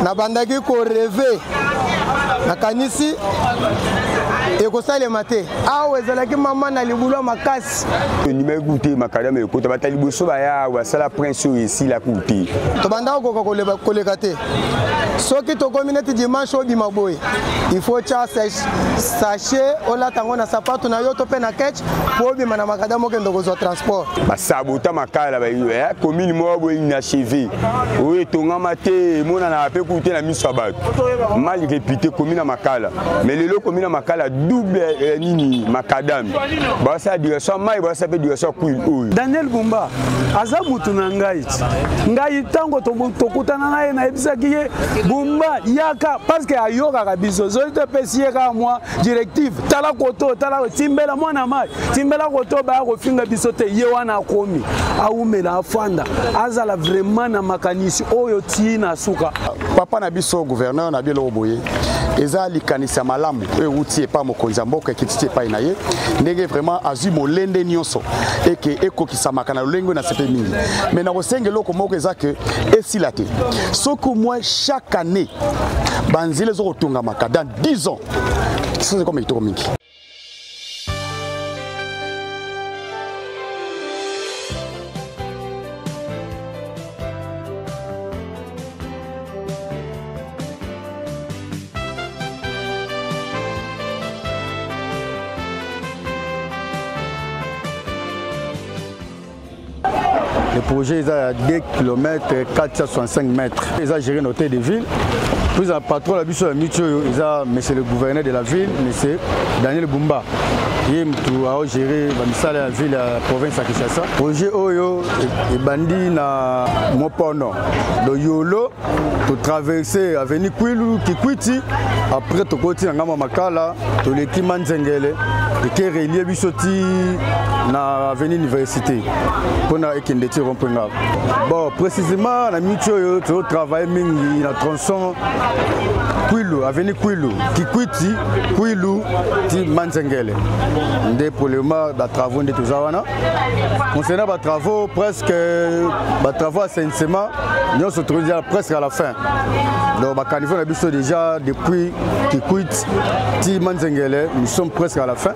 na bandaki ko rêver na kanisi ekosalema te awa ezalaki mama na libula makasi nimero goûté makadam ekota batali boso baya wasala prince ici la goûté to bandaka koka koleka te soki tokomi neti dimanche obima boye il faut tia sachet olata ngo na sapato na yo to pe na ketch po obima na makadam okende kozwa transport basabota makala bayo commune mo boye inachevé oyo etongama te emonana pe koute na miso ya bato mal réputé commune makala mais lelo commune makala double nini makadam basa direction mai basa pe direction kuil oyo Daniel Bumba aza mutu na ngai tango tokutana naye na ebisaki ye Bumba yaka parce que ayoka biso zo te pesier ka moi directive tala koto tala timbela mwana mai timbela koto ba ko finga biso te ye wana komi aumela afanda azala vraiment na makanisi oyo tina suka papa na biso gouverneur na bielo boye eza likanisa malamu oyo uti pa mokonza mboka kititi pa inaye ndenge vraiment azui molende nyonso eke ekokisamaka na lolengo na sepe mingi mais na kosenge loko moko eza que esila te soko moi chaque année banzile zo kotunga maka dans 10 ans c'est comme itoko mingi. Le projet est à 2 km 465 mètres. Ils ont géré notre de ville. Plus un patron de la mission de monsieur le gouverneur de la ville, monsieur Daniel Bumba. Il a géré la ville de la province de Kinshasa. Le projet Oyo est bandit na Mopono. De Yolo, pour traverser l'avenue Kwilu, Kikwiti, après tu continues à Makala, tu l'équipe Manzengele, et qui est relié na avenue Université. Pour na ekindeti romprenga. Bon, précisément la mutuelle tu travaille mingi na tronçon Kwilu, avenue Kwilu, Kikwiti, Kwilu, ti Manzengele. Des problèmes de travaux de tout ça. Concernant les travaux, presque les travaux assainissement, nous sommes presque à la fin. Donc, nous sommes déjà depuis Kikwit, Manzengele, nous sommes presque à la fin.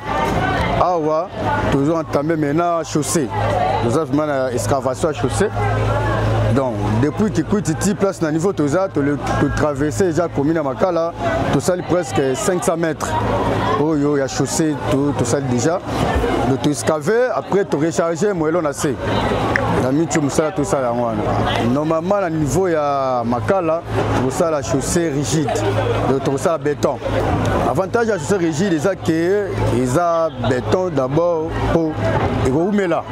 Awa, nous avons entamé maintenant la chaussée. Nous avons une excavation à chaussée. Donc, depuis que tu place dans le niveau de ça, tu traverses déjà la commune de Makala, tu sales presque 500 mètres. Oh, il y a chaussée, tu sales déjà. Tu excaves, après tu recharges, moi, on a assez. Tout ça, normalement, au niveau de Makala, tu as la chaussée rigide, tu as le béton. L'avantage de la chaussée rigide, c'est que ils ont béton d'abord pour le là.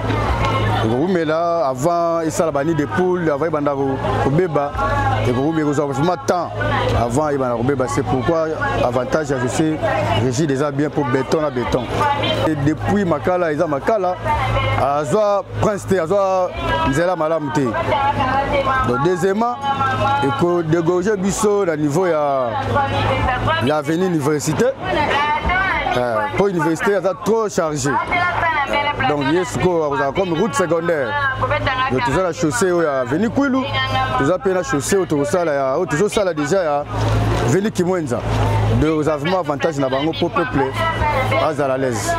Mais là, avant, il y a des poules, avant, il y a des bébés, avant, il y a des bébés. C'est pourquoi l'avantage de la chaussée rigide déjà bien pour béton à béton. Et depuis Makala, ils ont Makala, ils ont Prince, ils ont Nzela Malamute. Donc, deuxièmement, il faut dégager Bisso au niveau de l'avenue université. Pour l'université, elle est trop chargée. Donc, il y a comme route secondaire. Donc, tout ça, la chaussée, il y a venu Kwilu. Tout ça, la chaussée, tout ça, déjà, venu Kimwenza. Donc, vous avez un avantage pour le peuple à l'aise.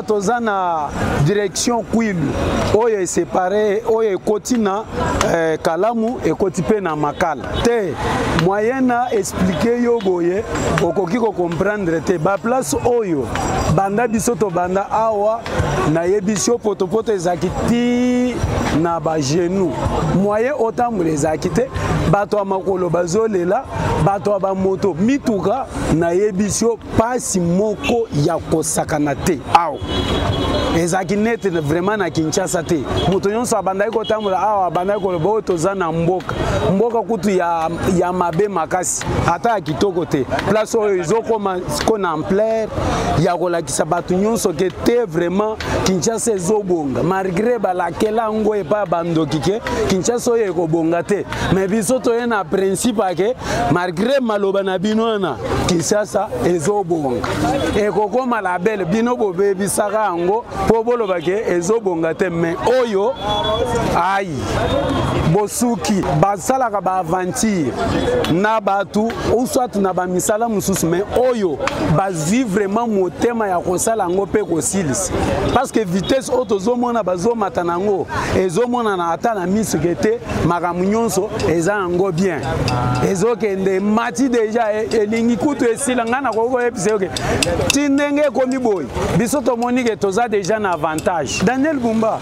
awa toza na direction Kwilu oyo eséparé oyo ekoti na Kalamu ekoti pe na Makala te moyen na expliquer yo boye okoki ko comprendre te ba place oyo banda biso to banda awa na yebisio potopoto ezakiti na ba genou moyen otambola ezakite bato ya makolo bazolela bato ba moto mituka na yebisio pasi moko ya kosakana te awa ezaki net vraiment na Kinshasa te moto nyonso abandaki kotambola awa abandaki koloba oyo toza na mboka kutu ya mabe makasi ata ya kitoko te place oyo ezokoma kona ampleur ya kolakisa bato nyonso ke te vraiment Kinshasa ezobonga malgré balakela yango epa bandoki ke Kinshasa oyo ekobonga te mais biso toye na principe ake malgré maloba na bino wana Kinshasa ezobonga ekokoma label bino bobebisaka yango po boloba ke ezobonga te mais oyo ayi bosuki basalaka ba aventure na batu ou soit na ba misala mususu mais oyo bazwi vraiment motema ya kosala ngo pe kosilisi parce que vitesse otozomona bazomata nango ezomona na ata na misukete makamu nyonso eza ngo bien ezokende mati deja elingi kutu esila ngana koko epise oke tindenge komi boy biso tomoni ke toza deja na avantage Daniel Bumba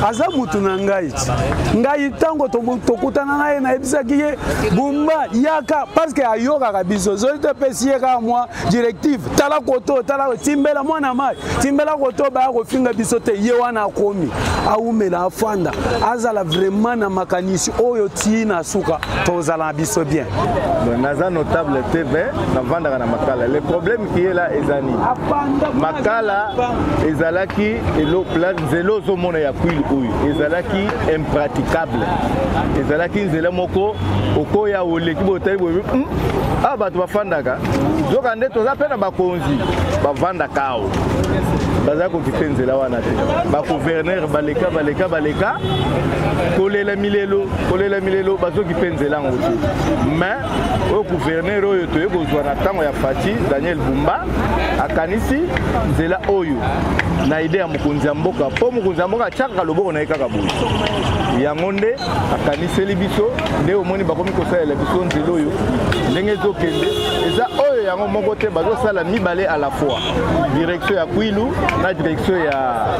aza mutu na ngai tango tokutana naye na ebisaki ye Bumba yaka parce que ayoka biso zolite pesiye ka moi directive tala koto tala timbela mwana mai timbela koto ba ko finga biso te ye wana komi aumela afanda azala vraiment na makanisi oyo tina suka tozala biso bien naza notable TV na vanda na Makala le problème qui est là ezani Makala ezalaki elo plan zelo zo mona ya Kwilu oyo ezalaki impraticable ezalaki nzela moko okoya oleki botai bobi bato bafandaka zoka nde toza pe na bakonzi bavanda kao baza kokipe nzela wana te bagouverneur baleka kolela milelo bazokipe nzela yango te mais oyo gouverneur oyo toye kozwa na ntango ya Fati Daniel Bumba akanisi nzela oyo na ide ya mokonzi ya mboka po mokonzi ya mboka atiakaka loboko na ye kaka boye yango nde akaniseli biso nde omoni bakomi kosalela biso nzela oyo ndenge ezokende eza oyo yango moko te bazosala mibale à la fois direction ya Kwilu na direction ya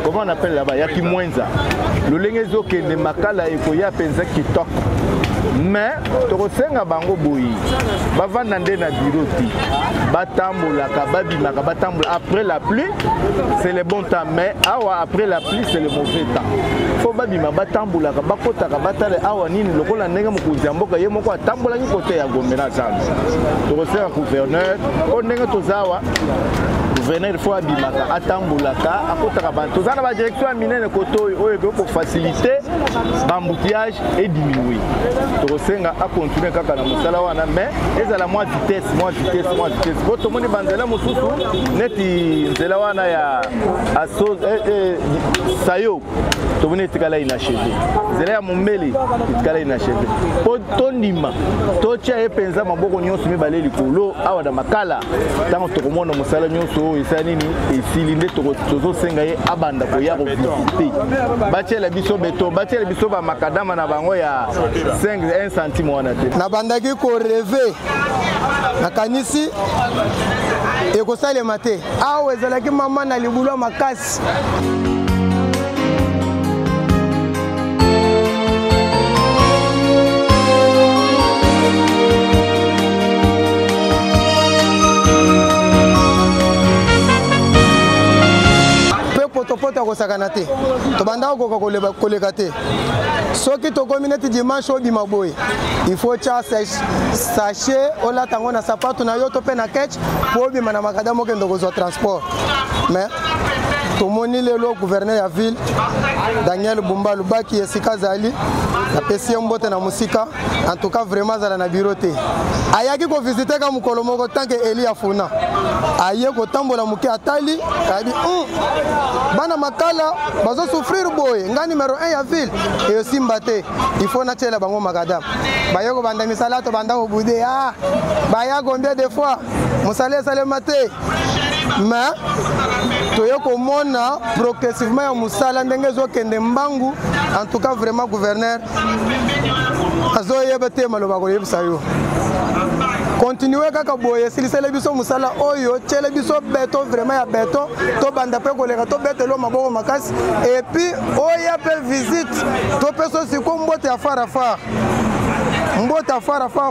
comment on appelle là-bas ya Kimwenza lolenge ezokende Makala ekoya penza kitoko mais tokosenga bango boyi bavanda nde na bureau ti batambolaka babimaka batambola après la pluie c'est le bon temps mais awa après la pluie c'est le mauvais temps faut babima batambolaka bakotaka batale awa nini lokola ndenge mokonzi ya mboka ye moko atambolaki kote ya Gombe na Zambie tokosenga gouverneur o ndenge tozawa gouverneur faut abimaka atambolaka akotaka bantu toza na ba direction ya minene koto oyo ko faciliter l'embouteillage et diminuer tokosenga a continuer kaka na mosala wana mais ezala moins vitesse poto moni banzela mosusu neti nzela wana ya aso sayo tomoni etikala inachevé nzela ya mombeli etikala inachevé po tondima totia epenza maboko nyonso mibale likolo awa na Makala ntango tokomona mosala nyonso esa nini esili nde tozosenga ye abanda koya kovisite batiela biso beto batiela biso bamakadama na bango ya 1 centime wana te nabandaki koreve nakanisi ekosalema te awa ezalaki mama na libulu makasi potopoto kosakana te tobanda kokoka koleka te soki tokomi neti dimanche obima boye il faut tia sachet olata yango na sapato na yo to mpe na ketch po obima na makadamo okende kozwa transport mais tomoni lelo gouverneur ya ville Daniel Bumba lubaki esika azali napesi ye mbote na mosika en tout cas vraiment azala na bureau te ayaki kovisite ka mokolo moko tanke Eli afuna aye kotambola moke atali abi bana Makala bazosouffrir boye nga numéro 1 ya ville eyosimba te il faut natiela bango makadam baye kobanda misala to banda kobude baya combien de fois mosala esalema te mais toye komona progressivement ya musala ndenge ezokende mbangu. En tout cas vraiment gouverneur azoyeba te maloba koyebisa yo. Continuez kaka boye silisele biso musala oyo tchele biso beto vraiment ya beto to banda pe koleka to betelo maboko makasi et puis oya pe visite to peso siko mbote afara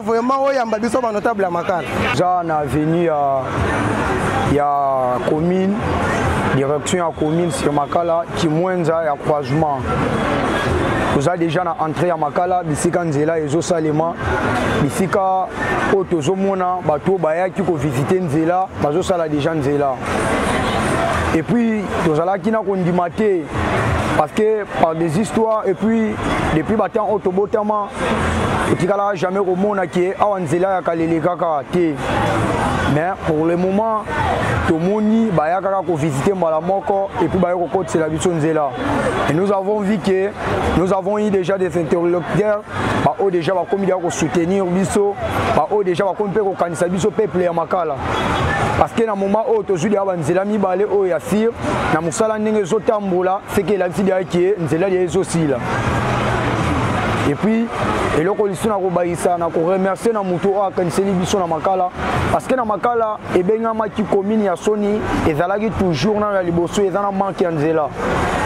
vraiment oya mba biso ba notable ya makala ja na avenue ya commune direction ya commune sur makala kimwenza ya croisement. Vous avez déjà entré à Makala, bisika nzela ezo salema, bisika otozo mona bato baya ki ko visiter nzela, bazo sala déjà nzela. Et puis tozala kina kondimate parce que par des histoires et puis depuis batant otobotama otikala jamais komona ki awa nzela ya kalele kaka te. Mais pour le moment tomoni baya kaka ko visiter mbala moko et puis baya ko kotela biso nzela. Et nous avons vu que nous avons eu déjà des interlocuteurs déjà commis à soutenir biso, déjà commis à kanisa biso peuple ya Makala. Parce que dans le moment où tu as nzela mibale o ya sir na musala ndenge zotambola c'est que la vidéo qui est nzela ya aussi là. Et puis et le coalition na kobaisa na ko remercier na muto a kaniseli biso na Makala parce que na Makala e benga maki commune ya Soni ezalaki toujours na liboso ezana manque ya nzela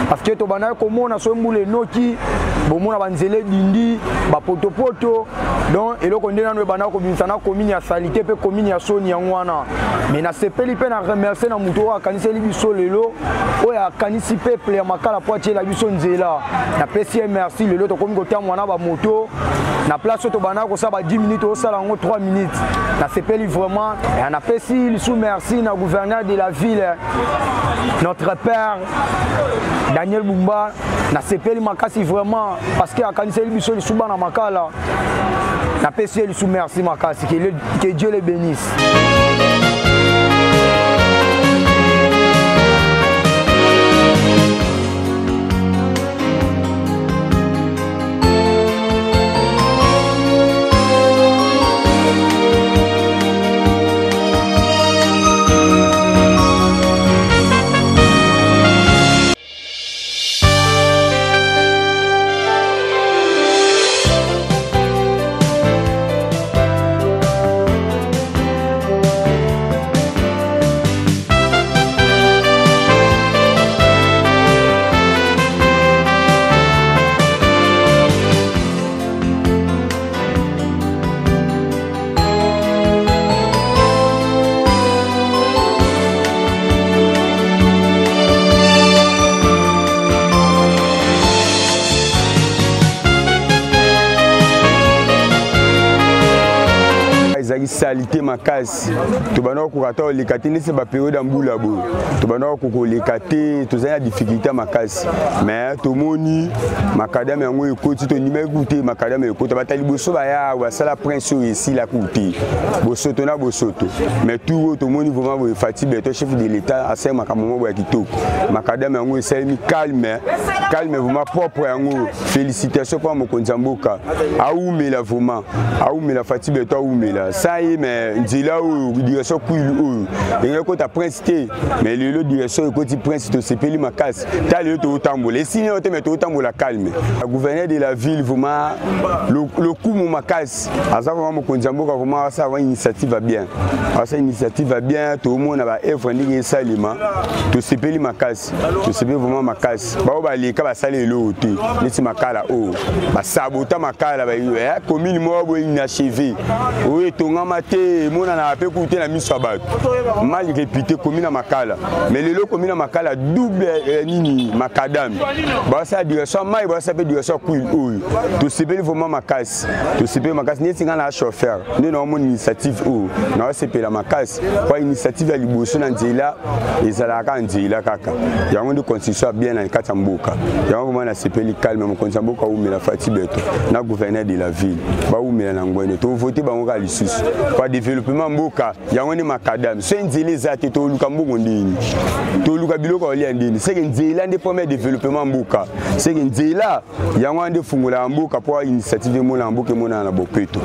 parce que to bana ko mona so mbule noki bomona banzele dindi ba potopoto donc et le kondena no bana ko binsa na commune ya Salité pe commune ya Soni ya ngwana mais na sepeli pe na remercier na muto a kaniseli biso lelo o ya kanisi peuple ya Makala po tie la biso nzela na pesi merci lelo to komi ko tamwana ba moto na place to bana ko sa ba 10 minutes au sala ngo 3 minutes na sepeli vraiment et on a pesi sous merci na gouverneur de la ville notre père Daniel Bumba na sepeli makasi vraiment parce que akaniseli biso li suba na Makala na pesi sous merci makasi que Dieu les bénisse. Salité makasi to bana ko kata o lekate ne se ba période ambula bo to bana ko lekate to za difficulté makasi mais to moni makadam yango ekoti to nimé goûter makadam ekoti batali boso ba ya wa sala prince ici la côté bosoto na bosoto mais tout to moni vraiment fatigué to chef de l'état a c'est makamomo bo ya kitoko makadam yango eselmi calme vraiment propre yango félicitations pour mokonzi mboka aumela vraiment aumela fatigué to aumela ça mais nzela o direction kuilu o ngeko kota prince te mais le direction ekoti prince to sepeli makasi ta le to tambola et sinon te mais to tambola calme le gouverneur de la ville vraiment le coup mon makasi aza vraiment mokonzi mboka vraiment ça va initiative va bien ça initiative va bien tout le monde ba œuvre ndenge salima to sepeli makasi to sepeli vraiment makasi ba leka ba sala le te neti makala o ba sabota makala ba commune mo bo inachevé o etonga mate mona na pe kuté na miso bato mal réputé commune Makala mais le commune Makala double nini makadam ba sa direction mai ba sa pe direction kuil o to sepeli vraiment makasi to sepeli makasi neti nga na chauffeur ni na mon initiative o na sepeli makasi kwa initiative ya liboso na nzela ezalaka nzela kaka yango ndi constitution bien na kata mboka yango vraiment na sepeli calme mo konza mboka ou la fati beto na gouverneur de la ville ba ou na ngwene to voter bango ka lisusu kwa développement mboka yango ni makadam so nzela ezate to luka mbongo ndini to luka biloko olia ndini c'est que nzela ndi premier développement mboka c'est que nzela yango ndi fungula mboka pour initiative mo na mboka mo na bopeto.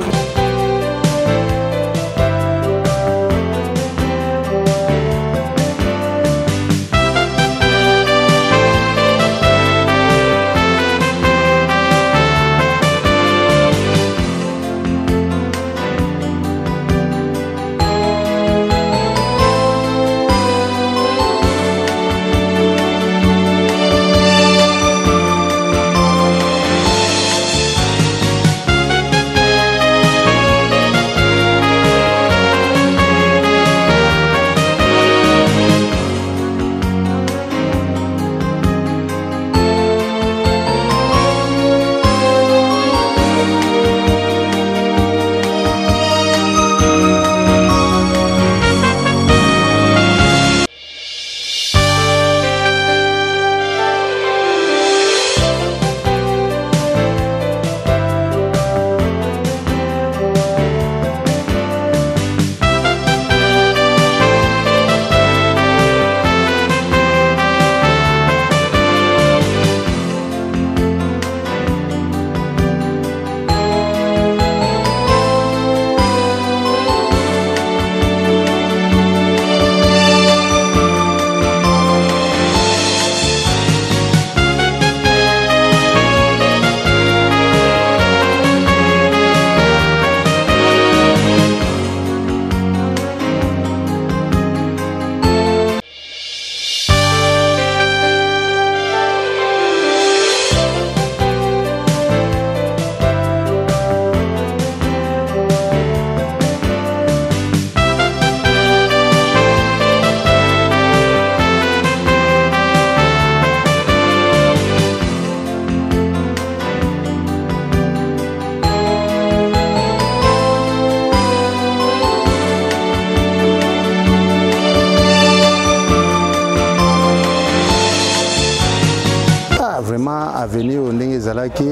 ezalaki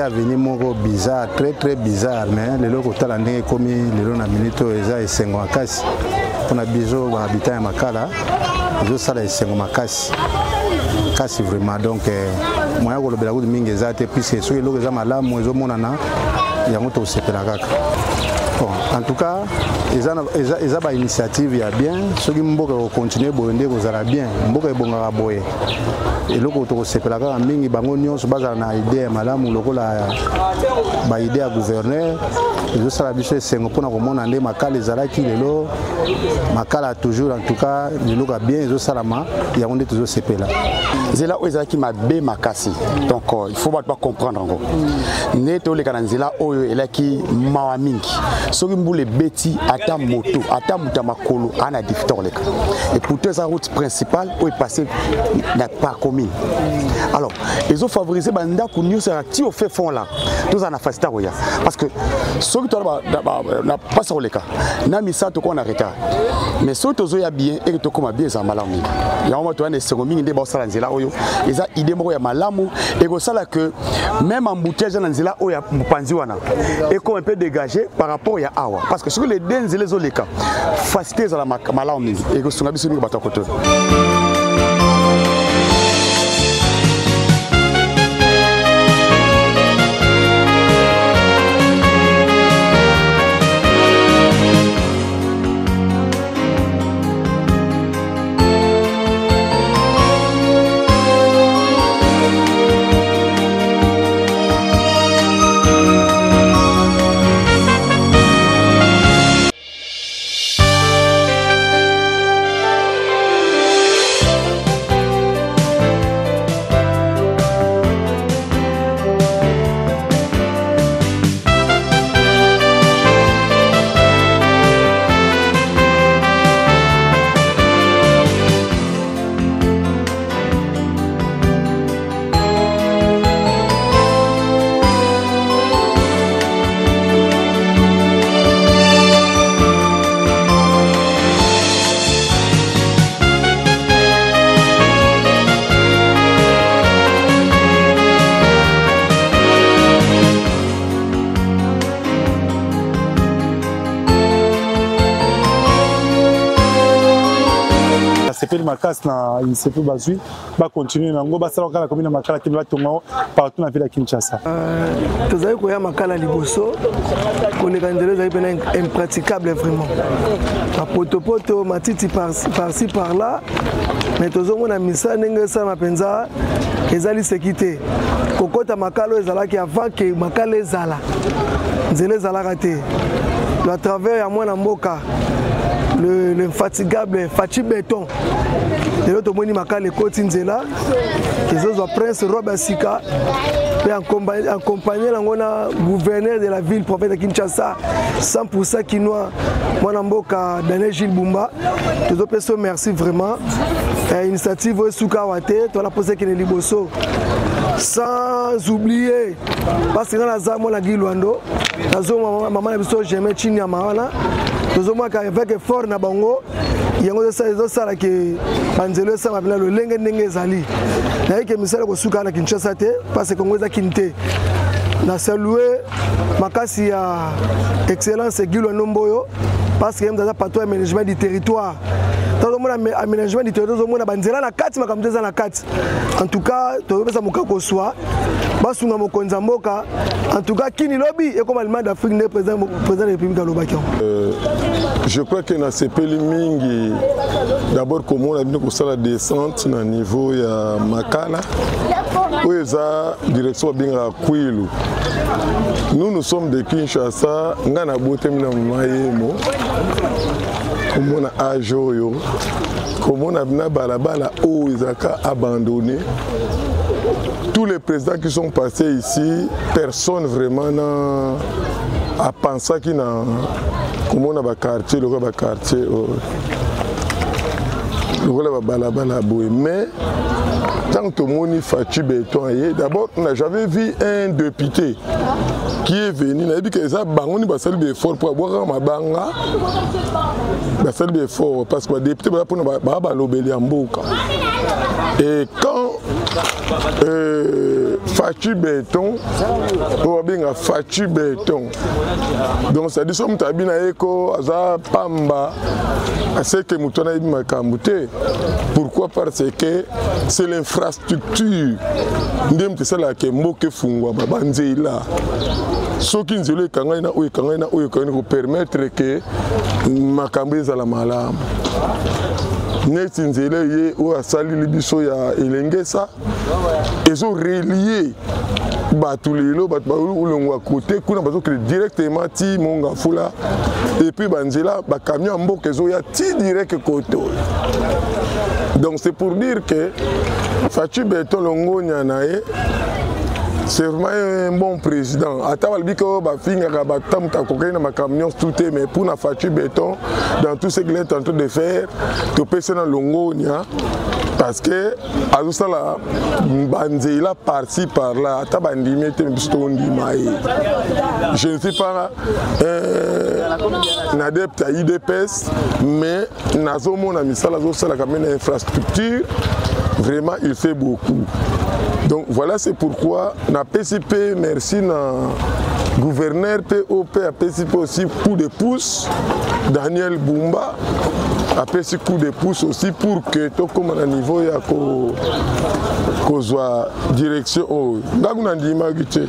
avenir moko bizarre, très bizarre, mais les locaux talandé comme les lona minito eza esengo makasi pona biso ba habitant ya makala zo sala esengo makasi kasi vraiment donc moya ko lobela ko mingi ezate puisque so eloko eza malamu ezo monana yango to sepela kaka. Bon, en tout cas, ils ont une initiative bien. Ceux qui vont continuer à faire bien, ils vont faire et le côté c'est que la gare mingi bangonio se base na idée madame ou la idée à gouverneur. Ils ont ça biso c'est pour na komona ndé makala ezalaki lelo makala toujours en tout cas le look bien ils ont ça la main il y a on est toujours sepela. C'est là où ezalaki mabe makasi. Donc il faut pas comprendre encore. Neto le kananzela oyo elaki mawa mingi. Soki mbule beti ata moto ata muta makolo ana difficulté leka. Et pourtant sa route principale où est passé na pas commune. Alors ils ont favorisé banda ku news acti au fait fond là. Tous en afasta roya parce que soki to na pas sur leka. Na misa to ko na retard. Mais soki to zo ya bien et to koma bien za malamu. Ya on va to na seconde mingi ba sala nzela oyo. Eza idée moko ya malamu et ko sala que même embouteillage na nzela oyo ya mpanzi wana et comme un peu dégagé par rapport à awa parce que sur les denz les oleka facilité za la malamu et que sunga biso mingi bato koto. CPL Makas na ICP Bazui va continuer nango ba sala kala commune Makala qui va tonga partout na ville de Kinshasa. Tozali ko ya Makala liboso ko le kandele zali pena impraticable vraiment. Pa poto matiti par-ci par-là mais tozomo na misa ndenge sa mapenza ezali sécurité. Kokota Makala ezala ki avant que Makala ezala. Nzele ezala raté. À travers à moi na mboka l'infatigable Fachi Béton. Et l'autre moni Makala Koti Nzela, les autres prince Robert Sika, et accompagné le gouverneur de la ville, prophète de Kinshasa, 100% Kinois, mon mboka Daniel Gilles Bumba. Les autres personnes merci vraiment. Initiative Soukawate, tu as posé qu'il est liboso. Sans oublier, parce que dans la zone, on a dit Luando, la zone, maman a vu ça, j'aimais Chini Amana. Nous avons avec effort na bango, il y a des choses que Banzelo ça m'a le lenge ndenge zali. Na que misala ko suka na Kinshasa te parce que Kongo za kinte. Na saluer makasi ya excellence Guilo Nomboyo parce que y a patron management du territoire. Dans le aménagement du territoire, nous avons Banzela na kati makamteza na kati. En tout cas, tu veux ça mukako soit basunga mokonza mboka. En tout cas, Kini Lobby et comme Allemand d'Afrique n'est président de la République de l'Obakian. Je crois que dans ces pays mingi, d'abord comme on a vu que ça la descente au niveau de Makala, où il y a direction bien à Kwilu. Nous sommes de Kinshasa, nous avons beauté mina maïmo, comme on a ajoyo, comme on a venu balabala où ils ont abandonné. Tous les présidents qui sont passés ici, personne vraiment n'a pensé qu'il y a comment on a quartier, le quartier, le balabala mais tant que mon Fachi Béton, d'abord j'avais vu un député qui est venu, il a dit que ça bangoni ba salle d'effort pour avoir ma banga, ba salle d'effort parce que le député va pour ba lobeli en boka. Et quand Fachi Béton, ou bien Fachi Béton. Donc ça dit que tu as bien éco, Aza Pamba, c'est que tu as bien Makamouté. Pourquoi? Parce que c'est l'infrastructure. Ndem te sala ke moke fungwa babanze là. Soki nzelo kanga na oyo ko permettre que makambo ezala malamu. Neti nzela ye o asali libiso ya elengesa ezo relier batu lelo batu ulongwa côté kuna bazo que directement ti monga fula et puis banzela ba camion mboka ezo ya ti direct côté. Donc c'est pour dire que Fachi Béton longonya nae c'est vraiment un bon président. Attends, il faut mais pour la Fachi Béton, dans tout ce qu'il est en train de faire, tu peux se dans l'ongonia parce que à tout ça là, banzela par-ci par-là, je ne suis pas un adepte à IDPS, mais nazomo na misala zo sala comme une infrastructure, vraiment il fait beaucoup. Donc voilà, c'est pourquoi na PCP, merci na gouverneur POP a PCP aussi coup de pouce, Daniel Bumba a PCP coup de pouce aussi pour que tout comme à niveau ya ko direction oh ngaku na ndima gite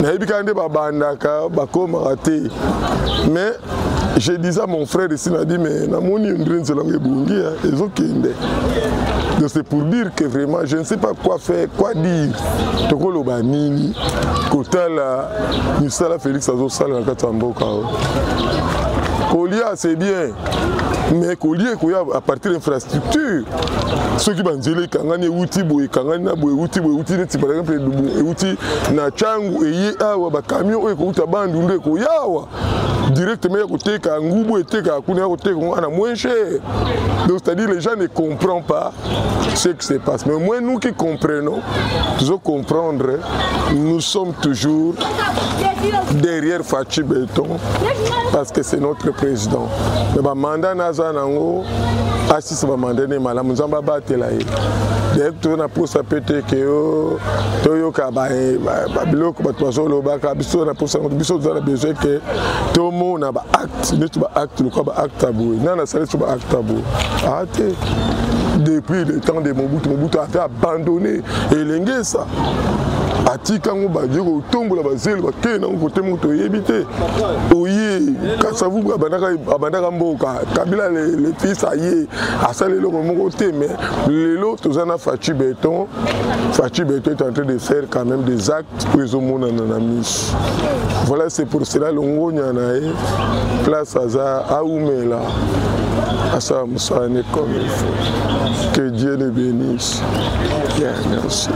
na ebikande babandaka bakoma raté mais je disais à mon frère ici, il m'a dit mais na moni ndrenze langue bungi ezokende. Donc c'est pour dire que vraiment je ne sais pas quoi faire, quoi dire. Tokolo ba nini kotala misala Félix azosala na katamboka. Kolia c'est bien. Mais Kolia à partir de l'infrastructure. Ceux qui banzele kangani outil boy kangani na boy outil neti par exemple outil na changu eye awa ba camion e ko uta bandu nde ko yawa directement ya koteka ngubu eteka kuna ya koteka ngana moins cher. Donc c'est-à-dire les gens ne comprennent pas ce qui se passe. Mais moi nous qui comprenons, nous devons comprendre, nous sommes toujours derrière Fachi Béton parce que c'est notre président. Mais ba mandat naza nango assis ba mandat ne malamu nzamba batela ye. Dès que na posa pété que toyo ka ba biloko ba twazolo ba ka biso na posa biso za besoin que tout le monde a ba acte, ne tu ba acte le quoi ba acte tabou. Nana sale tu ba acte tabou. Arrêtez. Depuis le temps de Mobutu a fait abandonner Elengesa. Atikango badiro tombola bazeli bakena côté moto yebité. Oye, kasavu abandaka mboka. Kabila les fils aye asale le moko té mais lelo tozana Fachi Béton. Fachi Béton est en train de faire quand même des actes pour les hommes na mis. Voilà, c'est pour cela longo nyanae place à Oumela. Ça me comme il faut. Que Dieu les bénisse. Bien, merci.